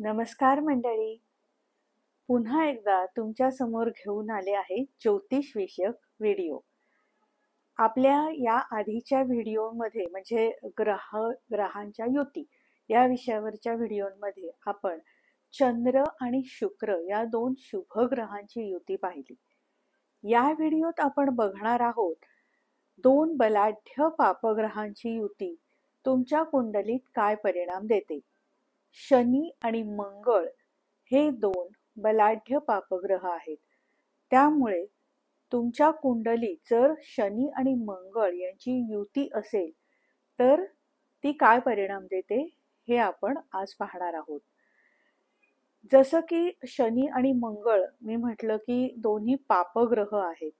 नमस्कार मंडळी. पुन्हा एकदा तुमच्या समोर घेऊन आले आहे ज्योतिष विषयक व्हिडिओ. आपल्या या आधीच्या व्हिडिओमध्ये म्हणजे ग्रहांच्या युती या विषयावरच्या व्हिडिओमध्ये आपण चंद्र आणि शुक्र या दोन शुभ ग्रहांची युती पाहिली. या व्हिडिओत आपण बघणार आहोत दोन बलाढ्य पापग्रहांची युती तुमच्या कुंडलीत काय परिणाम देते. शनी आणि मंगळ हे दोन बलाढ्य पापग्रह आहेत. त्यामुळे तुमच्या कुंडलीत जर शनी आणि मंगळ यांची युती असेल तर ती काय परिणाम देते हे आपण आज पाहणार आहोत. जसं की शनी आणि मंगळ मी म्हटलं की दोन्ही पापग्रह आहेत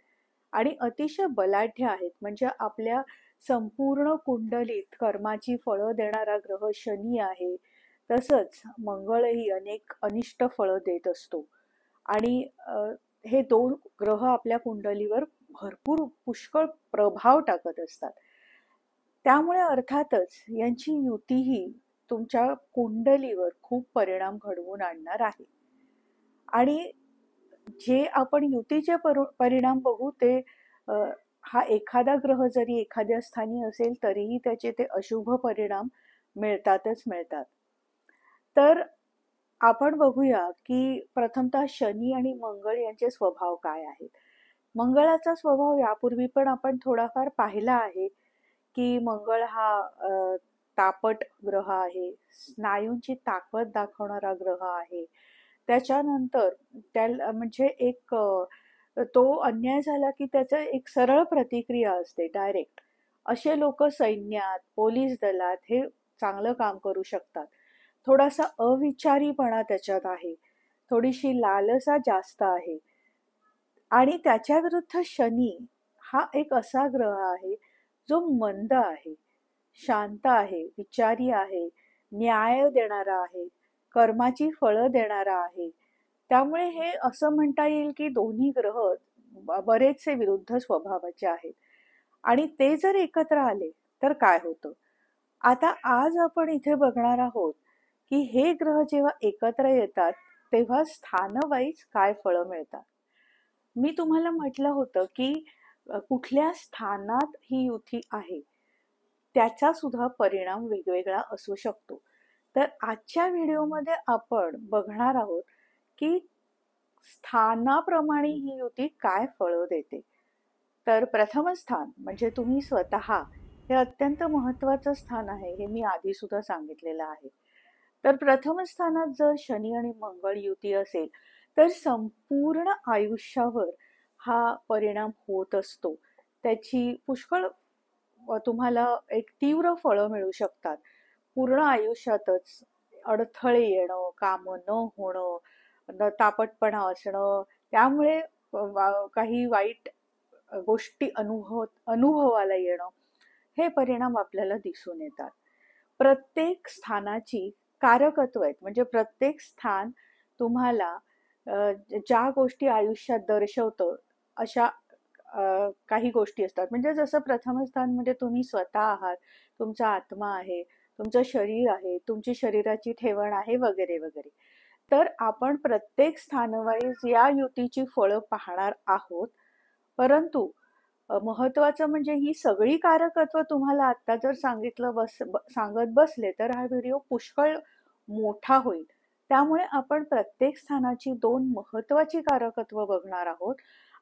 आणि अतिशय बलाढ्य आहेत. म्हणजे आपल्या संपूर्ण कुंडलीत कर्माची फळं देणारा ग्रह शनी आहे. तसंच मंगळही अनेक अनिष्ट फळं देत असतो आणि हे दोन ग्रह आपल्या कुंडलीवर भरपूर पुष्कळ प्रभाव टाकत असतात. त्यामुळे अर्थातच यांची युतीही तुमच्या कुंडलीवर खूप परिणाम घडवून आणणार आहे. आणि जे आपण युतीचे परिणाम बघू ते हा एखादा ग्रह जरी एखाद्या स्थानी असेल तरीही त्याचे ते अशुभ परिणाम मिळतातच मिळतात. तर आपण बघूया की प्रथमतः शनी आणि मंगळ यांचे स्वभाव काय आहेत. मंगळाचा स्वभाव यापूर्वी पण आपण थोडाफार पाहिला आहे की मंगळ हा तापट ग्रह आहे, स्नायूंची ताकद दाखवणारा ग्रह आहे. त्याच्यानंतर त्याला म्हणजे एक तो अन्याय झाला की त्याचं एक सरळ प्रतिक्रिया असते डायरेक्ट. असे लोक सैन्यात, पोलीस दलात हे चांगलं काम करू शकतात. थोडासा अविचारीपणा त्याच्यात आहे, थोडीशी लालसा जास्त आहे. आणि त्याच्या विरुद्ध शनी हा एक असा ग्रह आहे जो मंद आहे, शांत आहे, विचारी आहे, न्याय देणारा आहे, कर्माची फळं देणारा आहे. त्यामुळे हे असं म्हणता येईल की दोन्ही ग्रह बरेचसे विरुद्ध स्वभावाचे आहेत आणि ते जर एकत्र आले तर काय होतं. आता आज आपण इथे बघणार आहोत की हे ग्रह जेव्हा एकत्र येतात तेव्हा स्थानवाईज काय फळं मिळतात. मी तुम्हाला म्हटलं होतं की कुठल्या स्थानात ही युती आहे त्याचा सुद्धा परिणाम वेगवेगळा असू शकतो. तर आजच्या व्हिडिओमध्ये आपण बघणार आहोत की स्थानाप्रमाणे ही युती काय फळं देते. तर प्रथम स्थान म्हणजे तुम्ही स्वतः हे अत्यंत महत्वाचं स्थान आहे, हे मी आधी सुद्धा सांगितलेलं आहे. तर प्रथम स्थानात जर शनी आणि मंगळ युती असेल तर संपूर्ण आयुष्यावर हा परिणाम होत असतो. त्याची पुष्कळ तुम्हाला एक तीव्र फळं मिळू शकतात. पूर्ण आयुष्यातच अडथळे येणं, काम न होणं, तापटपणा असणं, त्यामुळे काही वाईट गोष्टी अनुभवाला येणं, हे परिणाम आपल्याला दिसून येतात. प्रत्येक स्थानाची कारकत्व आहेत. म्हणजे प्रत्येक स्थान तुम्हाला ज्या गोष्टी आयुष्यात दर्शवतं अशा काही गोष्टी असतात. म्हणजे जसं प्रथम स्थान म्हणजे तुम्ही स्वतः आहात, तुमचा आत्मा आहे, तुमचं शरीर आहे, तुमची शरीराची ठेवण आहे वगैरे वगैरे. तर आपण प्रत्येक स्थानवाईज या युतीची फळं पाहणार आहोत. परंतु महत्वाचं म्हणजे ही सगळी कारकत्व तुम्हाला आता जर सांगत बसले तर हा व्हिडिओ पुष्कळ मोठा होईल. त्यामुळे आपण प्रत्येक स्थानाची दोन महत्वाची कारकत्व बघणार आहोत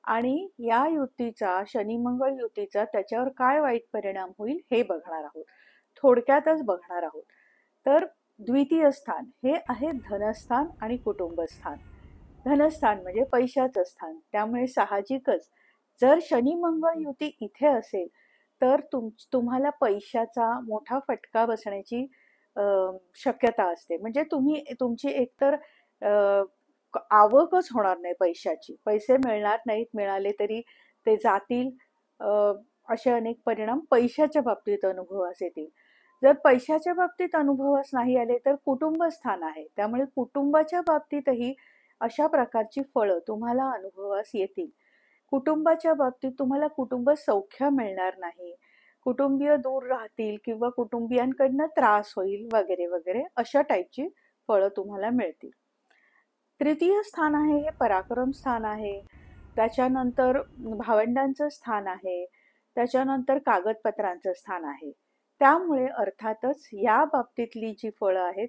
आणि या युतीचा, शनी मंगळ युतीचा त्याच्यावर काय वाईट परिणाम होईल हे बघणार आहोत. थोडक्यातच बघणार आहोत. तर द्वितीय स्थान हे आहे धनस्थान आणि कुटुंबस्थान. धनस्थान म्हणजे पैशाचं स्थान. त्यामुळे साहजिकच जर शनी मंगळ युती इथे असेल तर तुम्हाला पैशाचा मोठा फटका बसण्याची शक्यता असते. म्हणजे तुमची एकतर आवकच होणार नाही पैशाची, पैसे मिळणार नाहीत, मिळाले तरी ते जातील, असे अनेक परिणाम पैशाच्या बाबतीत अनुभवास येतील. जर पैशाच्या बाबतीत अनुभवास नाही आले तर कुटुंबस्थान आहे, त्यामुळे कुटुंबाच्या बाबतीतही अशा प्रकारची फळं तुम्हाला अनुभवास येतील. कुटुंबाच्या बाबतीत तुम्हाला कुटुंब सौख्य मिळणार नाही, कुटुंबीय दूर राहतील किंवा कुटुंबियांकडनं त्रास होईल वगैरे वगैरे, अशा टाईपची फळं तुम्हाला मिळतील. तृतीय स्थान आहे हे पराक्रम स्थान आहे. त्याच्यानंतर भावंडांचं स्थान आहे. त्याच्यानंतर कागदपत्रांचं स्थान आहे. त्यामुळे अर्थातच या बाबतीतली जी फळं आहेत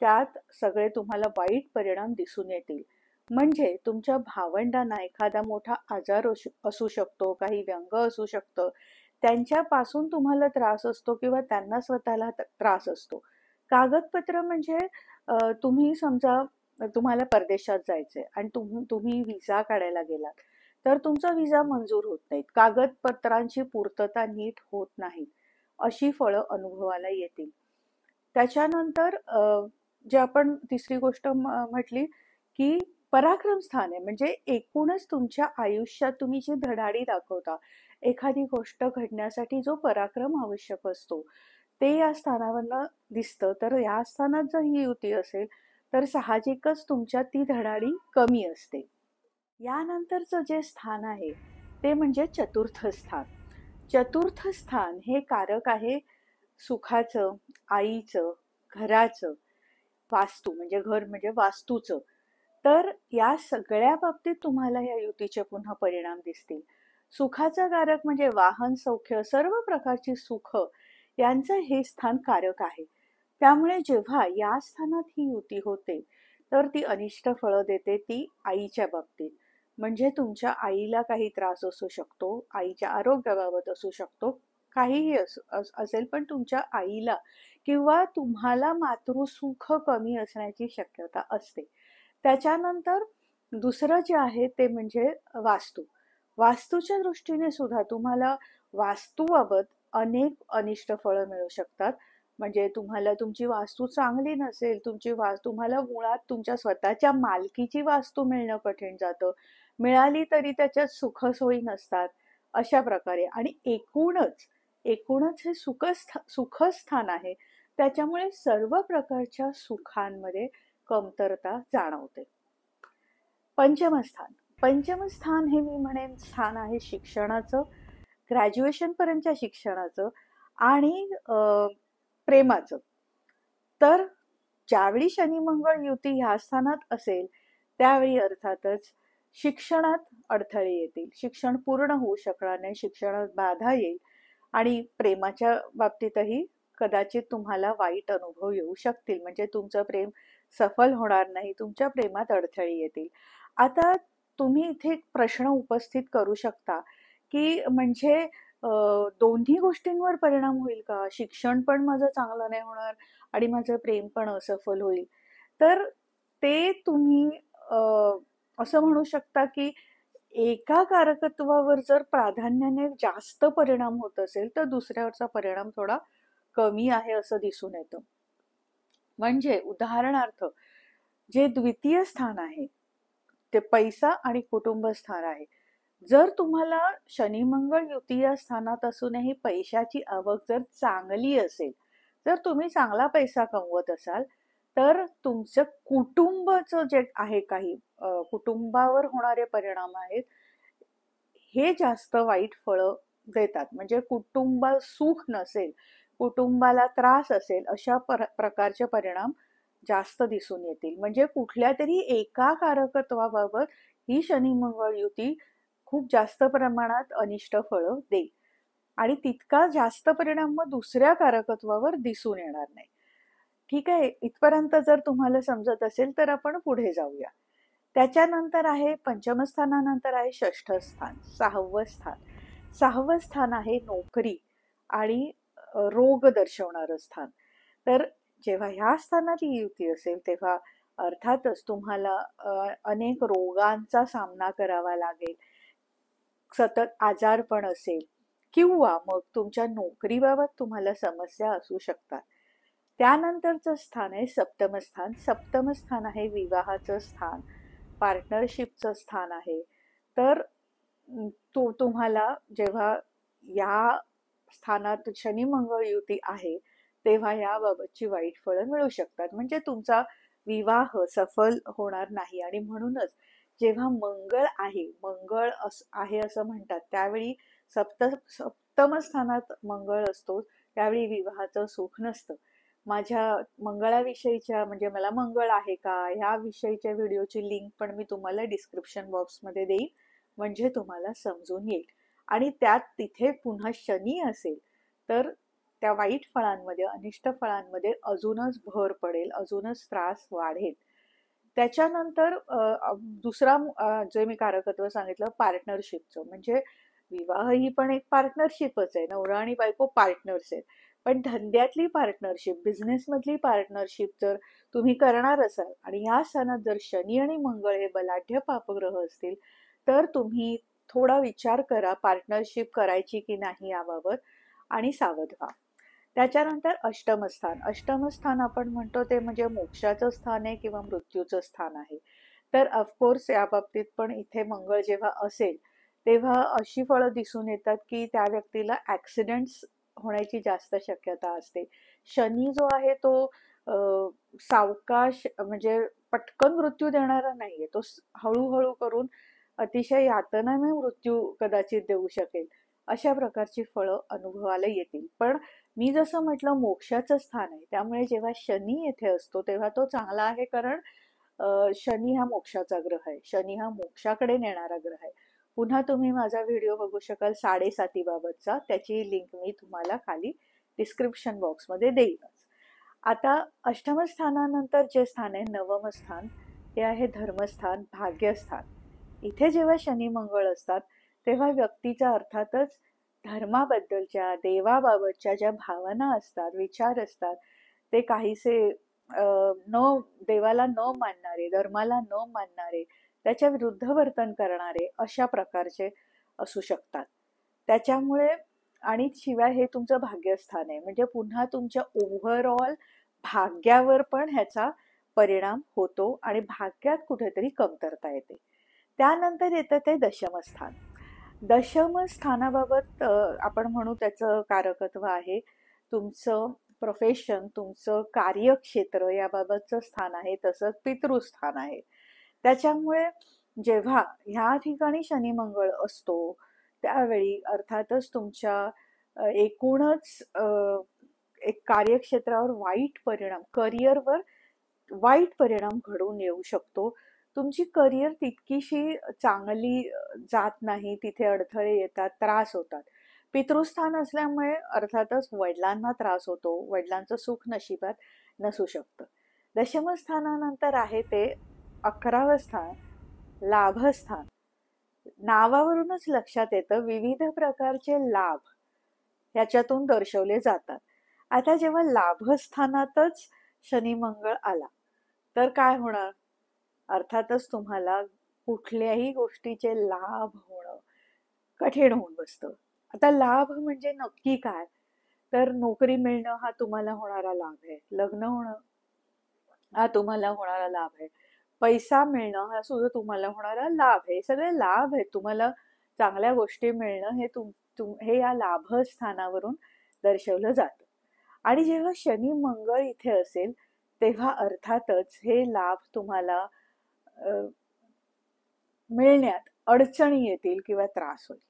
त्यात सगळे तुम्हाला वाईट परिणाम दिसून येतील. म्हणजे तुमच्या भावंडांना एखादा मोठा आजार असू शकतो, काही व्यंग असू शकतं, त्यांच्यापासून तुम्हाला त्रास असतो किंवा त्यांना स्वतःला त्रास असतो. कागदपत्र म्हणजे तुम्ही समजा तुम्हाला परदेशात जायचंय आणि तुम्ही विजा काढायला गेलात, तर तुमचा विजा मंजूर होत नाहीत, कागदपत्रांची पूर्तता नीट होत नाही, अशी फळं अनुभवाला येतील. त्याच्यानंतर जे आपण तिसरी गोष्ट म्हटली की पराक्रम स्थान आहे, म्हणजे एकूणच तुमच्या आयुष्यात तुम्ही जी धडाडी दाखवता, एखादी गोष्ट घडण्यासाठी जो पराक्रम आवश्यक असतो ते या स्थानावरनं दिसतं. तर या स्थानात जर ही युती असेल तर साहजिकच तुमच्यात ती धडाडी कमी असते. यानंतरचं जे स्थान आहे ते म्हणजे चतुर्थ स्थान. चतुर्थ स्थान हे कारक आहे सुखाचं, आईचं, घराचं, वास्तू म्हणजे घर म्हणजे वास्तूचं. तर या सगळ्या बाबतीत तुम्हाला या युतीचे पुन्हा परिणाम दिसतील. सुखाचा कारक म्हणजे वाहन सौख्य, सर्व प्रकारची सुख यांचं हे स्थान कारक आहे. त्यामुळे जेव्हा या स्थानात ही युती होते तर ती अनिष्ट फळं देते, ती आईच्या बाबतीत. म्हणजे तुमच्या आईला काही त्रास असू शकतो, आईच्या आरोग्याबाबत असू शकतो, काहीही असेल, पण तुमच्या आईला किंवा तुम्हाला मातृसुख कमी असण्याची शक्यता असते. त्याच्यानंतर दुसरं जे आहे ते म्हणजे वास्तू. वास्तूच्या दृष्टीने सुद्धा तुम्हाला वास्तूबाबत अनेक अनिष्ट फळं मिळू शकतात. म्हणजे तुम्हाला तुमची वास्तू चांगली नसेल, तुम्हाला मुळात तुमच्या स्वतःच्या मालकीची वास्तू मिळणं कठीण जातं, मिळाली तरी त्याच्यात सुखसोयी नसतात, अशा प्रकारे. आणि एकूणच हे सुखस्थान आहे, त्याच्यामुळे सर्व प्रकारच्या सुखांमध्ये कमतरता जाणवते. पंचम स्थान हे मी म्हणेन स्थान आहे शिक्षणाचं, ग्रॅज्युएशन पर्यंतच्या शिक्षणाचं आणि प्रेमाचं. तर ज्यावेळी शनी मंगळ युती ह्या स्थानात असेल त्यावेळी अर्थातच शिक्षणात अडथळे येतील, शिक्षण पूर्ण होऊ शकणार नाही, शिक्षणात बाधा येईल आणि प्रेमाच्या बाबतीतही कदाचित तुम्हाला वाईट अनुभव येऊ शकतील. म्हणजे तुमचं प्रेम सफल होणार नाही, तुमच्या प्रेमात अडथळे येतील. आता तुम्ही इथे एक प्रश्न उपस्थित करू शकता की म्हणजे दोन्ही गोष्टींवर परिणाम होईल का? शिक्षण पण माझं चांगलं नाही होणार आणि माझं प्रेम पण असफल होईल. तर ते तुम्ही असं म्हणू शकता की एका कारकत्वावर जर प्राधान्याने जास्त परिणाम होत असेल तर दुसऱ्यावरचा परिणाम थोडा कमी आहे असं दिसून येतं. म्हणजे उदाहरणार्थ जे द्वितीय स्थान आहे ते पैसा आणि कुटुंब स्थान आहे. जर तुम्हाला शनी मंगळ युती या स्थानात असूनही पैशाची आवक जर चांगली असेल, जर तुम्ही चांगला पैसा कमवत असाल, तर तुमचं कुटुंबाचं जे आहे काही कुटुंबावर होणारे परिणाम आहेत हे जास्त वाईट फळं देतात. म्हणजे कुटुंब सुख नसेल, कुटुंबाला त्रास असेल, अशा प्रकारचे परिणाम जास्त दिसून येतील. म्हणजे कुठल्या तरी एका कारकत्वाबाबत ही शनी मंगळ युती खूप जास्त प्रमाणात अनिष्ट फळं देईल आणि तितका जास्त परिणाम मग दुसऱ्या कारकत्वावर दिसून येणार नाही. ठीक आहे, इथपर्यंत जर तुम्हाला समजत असेल तर आपण पुढे जाऊया. त्याच्यानंतर आहे पंचम स्थानानंतर आहे षष्ठ स्थान, सहावं स्थान आहे नोकरी आणि रोग दर्शवणारं स्थान. तर जेव्हा ह्या स्थानात युती असेल तेव्हा अर्थातच तुम्हाला अनेक रोगांचा सामना करावा लागेल, सतत आजारपण असेल किंवा मग तुमच्या नोकरीबाबत तुम्हाला समस्या असू शकतात. त्यानंतरचं स्थान आहे सप्तम स्थान आहे विवाहाचं स्थान, पार्टनरशिपचं स्थान आहे. तर तुम्हाला जेव्हा या स्थानात शनी मंगळ युती आहे तेव्हा याबाबतची वाईट फळं मिळू शकतात. म्हणजे तुमचा विवाह सफल होणार नाही. आणि म्हणूनच जेव्हा मंगळ आहे असं म्हणतात त्यावेळी सप्तम स्थानात मंगळ असतो, त्यावेळी विवाहाचं सुख नसतं. माझ्या मंगळाविषयीच्या म्हणजे मला मंगळ आहे का ह्या विषयीच्या व्हिडिओची लिंक पण मी तुम्हाला डिस्क्रिप्शन बॉक्समध्ये देईन, म्हणजे तुम्हाला समजून येईल. आणि त्यात तिथे पुन्हा शनी असेल तर त्या वाईट फळांमध्ये, अनिष्ट फळांमध्ये अजूनच भर पडेल, अजूनच त्रास वाढेल. त्याच्यानंतर दुसरा जे मी कारकत्व सांगितलं पार्टनरशिपचं, म्हणजे विवाह ही पण एक पार्टनरशिपच आहे. नवरा आणि बायको पार्टनर्स आहेत. पण धंद्यातली पार्टनरशिप, बिझनेस मधली पार्टनरशिप जर तुम्ही करणार असाल आणि ह्या स्थानात जर शनी आणि मंगळ हे बलाढ्य पापग्रह असतील तर तुम्ही थोडा विचार करा पार्टनरशिप करायची की नाही याबाबत, आणि सावध व्हा. त्याच्यानंतर अष्टमस्थान. अष्टमस्थान आपण म्हणतो ते म्हणजे मोक्षाचं स्थान आहे किंवा मृत्यूचं स्थान आहे. तर ऑफकोर्स या बाबतीत पण इथे मंगळ जेव्हा असेल तेव्हा अशी फळं दिसून येतात की त्या व्यक्तीला ऍक्सिडेंट्स होण्याची जास्त शक्यता असते. शनी जो आहे तो सावकाश म्हणजे पटकन मृत्यू देणारा नाहीये, तो हळूहळू करून अतिशय यातनामय मृत्यू कदाचित देऊ शकेल. अशा प्रकारची फळं अनुभवाला येतील. पण मी जसं म्हटलं मोक्षाचं स्थान आहे, त्यामुळे जेव्हा शनी येथे असतो तेव्हा तो चांगला आहे, कारण शनी हा मोक्षाचा ग्रह आहे, शनी हा मोक्षाकडे नेणारा ग्रह आहे. पुन्हा तुम्ही माझा व्हिडिओ बघू शकाल 7.5 बाबतचा, त्याची लिंक मी तुम्हाला खाली डिस्क्रिप्शन बॉक्समध्ये देईनच. आता अष्टम स्थानानंतर जे स्थान आहे नवम स्थान, ते आहे धर्मस्थान, भाग्यस्थान. इथे जेव्हा शनी मंगळ असतात तेव्हा व्यक्तीच्या अर्थातच धर्माबद्दलच्या, देवाबाबतच्या ज्या भावना असतात, विचार असतात, ते काहीसे न देवाला न मानणारे, धर्माला न मानणारे, त्याच्या विरुद्ध वर्तन करणारे अशा प्रकारचे असू शकतात. त्याच्यामुळे आणि शिवाय हे तुमचं भाग्यस्थान आहे, म्हणजे पुन्हा तुमच्या ओव्हरऑल भाग्यावर पण ह्याचा परिणाम होतो आणि भाग्यात कुठेतरी कमतरता येते. त्यानंतर येतं ते दशमस्थान. दशमस्थानाबाबत आपण म्हणू त्याचं कारकत्व आहे तुमचं प्रोफेशन, तुमचं कार्यक्षेत्र याबाबतचं स्थान आहे, तसंच पितृस्थान आहे. त्याच्यामुळे जेव्हा ह्या ठिकाणी शनी मंगळ असतो त्यावेळी अर्थातच तुमच्या एकूणच एक कार्यक्षेत्रावर वाईट परिणाम, करिअरवर वाईट परिणाम घडून येऊ शकतो. तुमची करिअर तितकीशी चांगली जात नाही, तिथे अडथळे येतात, त्रास होतात. पितृस्थान असल्यामुळे अर्थातच वडिलांना त्रास होतो, वडिलांचं सुख नशिबात नसू शकतं. दशमस्थानानंतर आहे ते 11वं स्थान, लाभस्थान. नावावरूनच लक्षात येतं विविध प्रकारचे लाभ याच्यातून दर्शवले जातात. आता जेव्हा लाभस्थानातच शनी मंगळ आला तर काय होणार? अर्थातच तुम्हाला कुठल्याही गोष्टीचे लाभ होणं कठीण होऊन बसतं. आता लाभ म्हणजे नक्की काय? तर नोकरी मिळणं हा तुम्हाला होणारा लाभ आहे, लग्न होणं हा तुम्हाला होणारा लाभ आहे, पैसा मिळणं हा सुद्धा तुम्हाला होणारा लाभ आहे. सगळे लाभ आहेत. तुम्हाला चांगल्या गोष्टी मिळणं हे या लाभस्थानावरून दर्शवलं जातं. आणि जेव्हा शनी मंगळ इथे असेल तेव्हा अर्थातच हे लाभ तुम्हाला मिळण्यात अडचणी येतील किंवा त्रास होईल.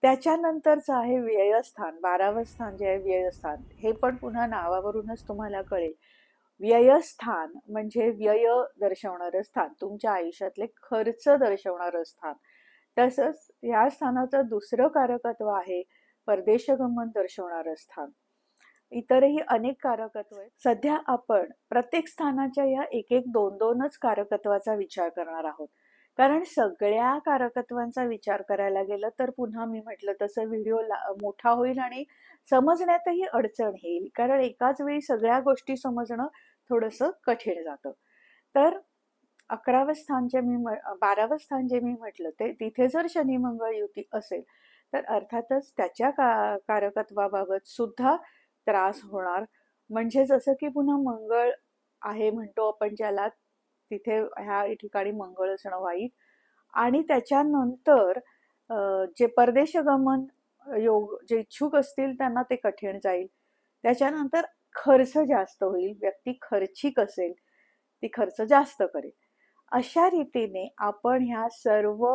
त्याच्यानंतरचं आहे व्ययस्थान, 12वं स्थान जे आहे व्ययस्थान, हे पण पुन्हा नावावरूनच तुम्हाला कळेल. व्ययस्थान म्हणजे व्यय दर्शवणारं स्थान, तुमच्या आयुष्यातले खर्च दर्शवणारं स्थान. तसंच या स्थानाचं दुसरं कारकत्व आहे परदेशगमन दर्शवणारं स्थान. इतरही अनेक कारकत्व आहेत. सध्या आपण प्रत्येक स्थानाच्या या एक एक दोन दोनच कारकत्वाचा विचार करणार आहोत, कारण सगळ्या कारकत्वांचा विचार करायला गेलं तर पुन्हा मी म्हटलं तसं व्हिडिओ मोठा होईल आणि समजण्यातही अडचण येईल, कारण एकाच वेळी सगळ्या गोष्टी समजणं थोडंसं कठीण जातं. तर 11वं स्थान जे 12वं स्थान जे मी म्हटलं ते तिथे जर शनी मंगळ युती असेल तर अर्थातच त्याच्या कारकत्वाबाबत सुद्धा त्रास होणार. म्हणजे जसं की पुन्हा मंगळ आहे म्हणतो आपण ज्याला, तिथे ह्या ठिकाणी मंगळ असणं वाईट. आणि त्याच्यानंतर जे परदेशगमन योग जे इच्छुक असतील त्यांना ते कठीण जाईल. त्याच्यानंतर खर्च जास्त होईल, व्यक्ती खर्चिक असेल, ती खर्च जास्त करेल. अशा रीतीने आपण ह्या सर्व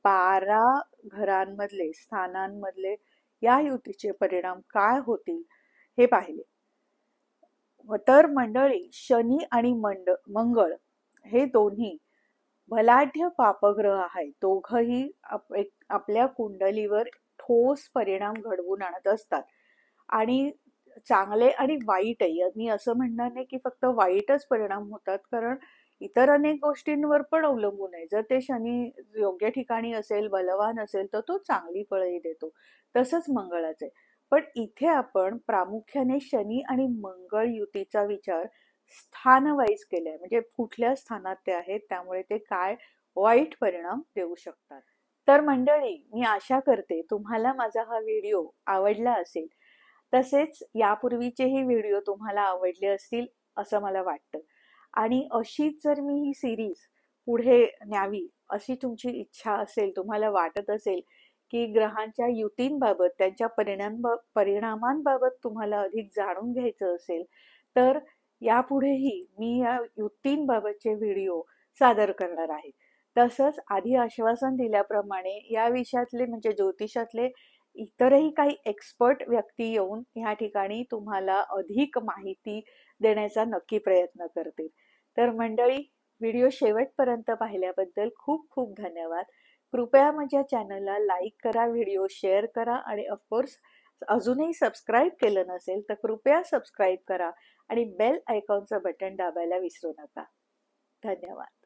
12 घरांमधले, स्थानांमधले या युतीचे परिणाम काय होतील हे पाहिले. तर मंडळी, शनी आणि मंगळ हे दोन्ही बलाढ्य पापग्रह आहेत. दोघंही आपल्या कुंडलीवर ठोस परिणाम घडवून आणत असतात. आणि चांगले आणि वाईटही, मी असं म्हणणार नाही की फक्त वाईटच परिणाम होतात, कारण इतर अनेक गोष्टींवर पण अवलंबून आहे. जर ते शनी योग्य ठिकाणी असेल, बलवान असेल, तर तो चांगली फळंही देतो. तसंच मंगळाचे. पण इथे आपण प्रामुख्याने शनी आणि मंगळ युतीचा विचार स्थान वाईज केलाय, म्हणजे कुठल्या स्थानात ते आहेत, त्यामुळे ते काय वाईट परिणाम देऊ शकतात. तर मंडळी, मी आशा करते तुम्हाला माझा हा व्हिडिओ आवडला असेल. तसेच यापूर्वीचेही व्हिडिओ तुम्हाला आवडले असतील असं मला वाटतं. आणि अशीच जर मी ही सिरीज पुढे न्यावी अशी तुमची इच्छा असेल, तुम्हाला वाटत असेल की ग्रहांच्या युतींबाबत, त्यांच्या परिणामांबाबत तुम्हाला अधिक जाणून घ्यायचं असेल, तर यापुढेही मी या युतींबाबतचे व्हिडिओ सादर करणार आहे. तसंच आधी आश्वासन दिल्याप्रमाणे या विषयातले म्हणजे ज्योतिषातले इतरही काही एक्सपर्ट व्यक्ती येऊन ह्या ठिकाणी तुम्हाला अधिक माहिती देण्याचा नक्की प्रयत्न करतील. तर मंडळी, व्हिडिओ शेवटपर्यंत पाहिल्याबद्दल खूप खूप धन्यवाद. कृपया माझ्या चॅनलला लाईक करा, व्हिडिओ शेअर करा आणि ऑफकोर्स अजूनही सबस्क्राईब केलं नसेल तर कृपया सबस्क्राईब करा आणि बेल आयकॉनचं बटन दाबायला विसरू नका. धन्यवाद.